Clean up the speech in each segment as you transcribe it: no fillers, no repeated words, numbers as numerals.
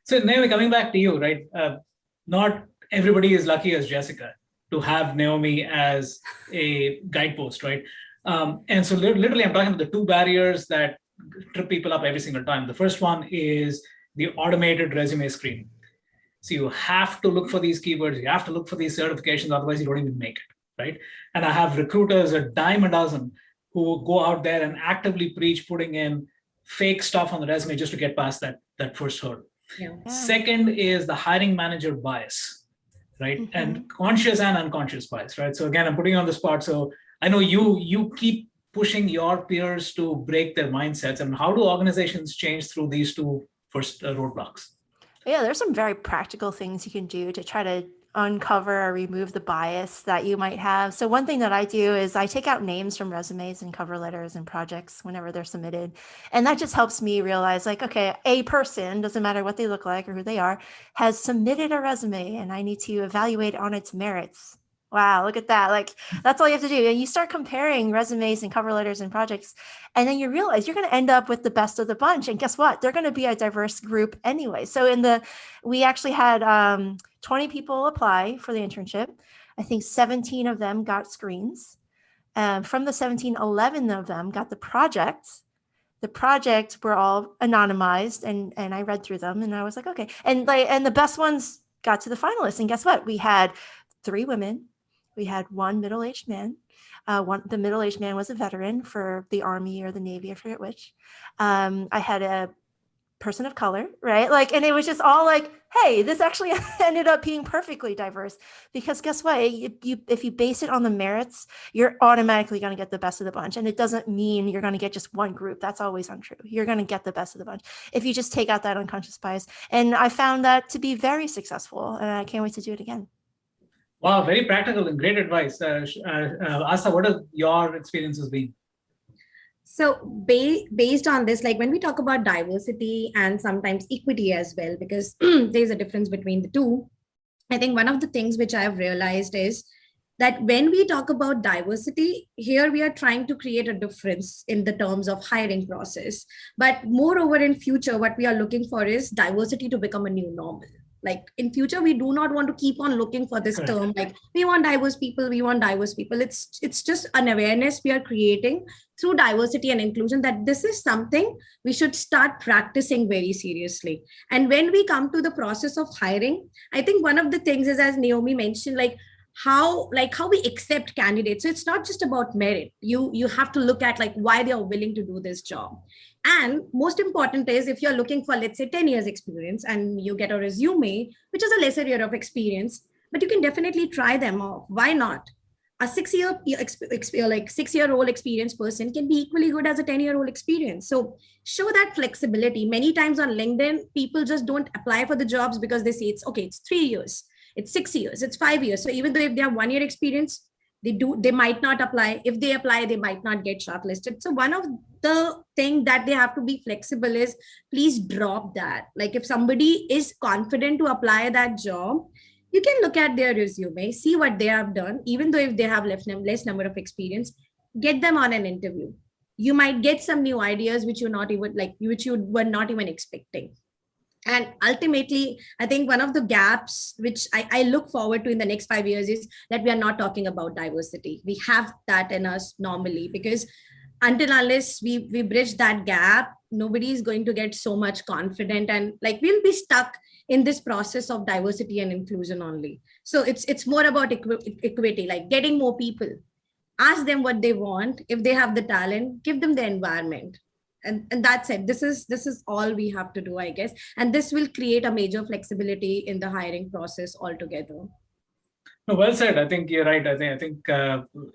So Naomi, coming back to you, right? Not everybody is lucky as Jessica to have Naomi as a guidepost, right? And so literally, I'm talking about the two barriers that trip people up every single time. The first one is the automated resume screening. So you have to look for these keywords, you have to look for these certifications, otherwise you don't even make it, right? And I have recruiters a dime a dozen who go out there and actively preach putting in fake stuff on the resume just to get past that first hurdle. Yeah. Second is the hiring manager bias, right? And conscious and unconscious bias, right? So again, I'm putting you on the spot. So I know you keep pushing your peers to break their mindsets. And how do organizations change through these two first roadblocks? Yeah, there's some very practical things you can do to try to uncover or remove the bias that you might have. So one thing that I do is I take out names from resumes and cover letters and projects whenever they're submitted. And that just helps me realize like, okay, a person, doesn't matter what they look like or who they are, has submitted a resume and I need to evaluate on its merits. Wow, look at that. Like, that's all you have to do. And you start comparing resumes and cover letters and projects, and then you realize you're going to end up with the best of the bunch. And guess what? They're going to be a diverse group anyway. So we actually had 20 people apply for the internship. I think 17 of them got screens. From the 17, 11 of them got the project. The project were all anonymized, and I read through them, and I was like, okay. And the best ones got to the finalists. And guess what? We had 3 women. We had 1 middle-aged man. The middle-aged man was a veteran for the Army or the Navy, I forget which. I had a person of color, right? Like, and it was just all like, hey, this actually ended up being perfectly diverse, because guess what? If you base it on the merits, you're automatically going to get the best of the bunch. And it doesn't mean you're going to get just one group. That's always untrue. You're going to get the best of the bunch if you just take out that unconscious bias. And I found that to be very successful, and I can't wait to do it again. Wow, very practical and great advice. Aastha, what have your experiences been? So based on this, like when we talk about diversity and sometimes equity as well, because there's a difference between the two, I think one of the things which I've realized is that when we talk about diversity, here we are trying to create a difference in the terms of hiring process. But moreover, in future, what we are looking for is diversity to become a new normal. Like in future, we do not want to keep on looking for this term, like we want diverse people, we want diverse people. It's just an awareness we are creating through diversity and inclusion, that this is something we should start practicing very seriously. And when we come to the process of hiring, I think one of the things is, as Naomi mentioned, like how we accept candidates. So it's not just about merit. You have to look at like why they are willing to do this job. And most important is, if you're looking for, let's say, 10 years experience and you get a resume, which is a lesser year of experience, but you can definitely try them off. Why not? A 6-year-old experienced person can be equally good as a 10-year-old experience. So show that flexibility. Many times on LinkedIn, people just don't apply for the jobs because they say it's 3 years, it's 6 years, it's 5 years. So even though if they have 1 year experience, they might not apply. If they apply, they might not get shortlisted. So one of the thing that they have to be flexible is, please drop that. Like if somebody is confident to apply that job, you can look at their resume, see what they have done, even though if they have less number of experience, get them on an interview. You might get some new ideas which you were not even expecting. And ultimately, I think one of the gaps which I look forward to in the next 5 years is that we are not talking about diversity. We have that in us normally, because unless we bridge that gap, nobody is going to get so much confident, and like we'll be stuck in this process of diversity and inclusion only. So it's more about equity, like getting more people. Ask them what they want. If they have the talent, give them the environment. And that's it. This is all we have to do, I guess. And this will create a major flexibility in the hiring process altogether. No, well said. I think you're right. I think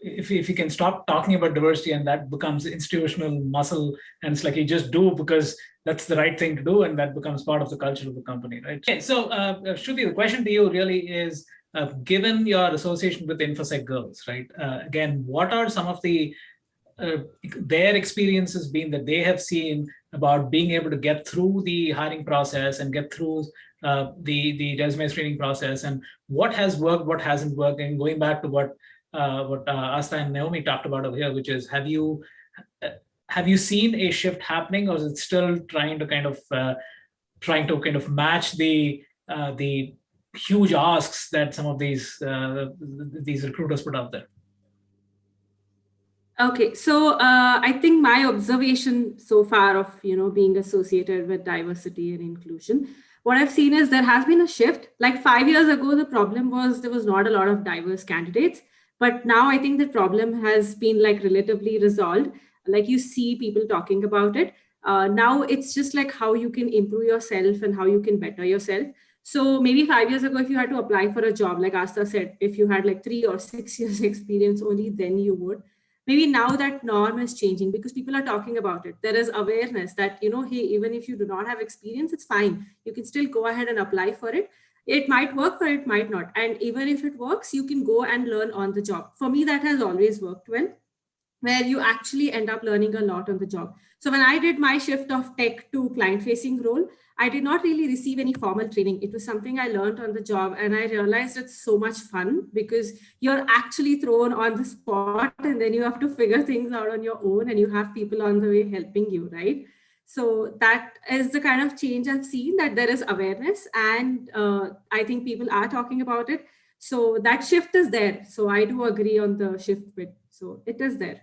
if you can stop talking about diversity and that becomes institutional muscle, and it's like you just do because that's the right thing to do, and that becomes part of the culture of the company, right? Okay, so Shruthi, the question to you really is, given your association with InfoSec girls, right? Again, what are some of their experiences been that they have seen about being able to get through the hiring process and get through the resume screening process, and what has worked, what hasn't worked? And going back to what Aastha and Naomi talked about over here, which is, have you seen a shift happening, or is it still trying to kind of trying to kind of match the huge asks that some of these recruiters put out there? Okay, so I think my observation so far of being associated with diversity and inclusion, what I've seen is there has been a shift. Like 5 years ago, the problem was there was not a lot of diverse candidates, but now I think the problem has been like relatively resolved. Like you see people talking about it. Now it's just like how you can improve yourself and how you can better yourself. So maybe 5 years ago, if you had to apply for a job, like Aastha said, if you had like 3 or 6 years experience, only then you would. Maybe now that norm is changing because people are talking about it. There is awareness that, hey, even if you do not have experience, it's fine. You can still go ahead and apply for it. It might work or it might not. And even if it works, you can go and learn on the job. For me, that has always worked well, where you actually end up learning a lot on the job. So when I did my shift of tech to client-facing role, I did not really receive any formal training. It was something I learned on the job, and I realized it's so much fun because you're actually thrown on the spot and then you have to figure things out on your own and you have people on the way helping you, right? So that is the kind of change I've seen, that there is awareness and I think people are talking about it. So that shift is there. So I do agree on the shift bit. So it is there.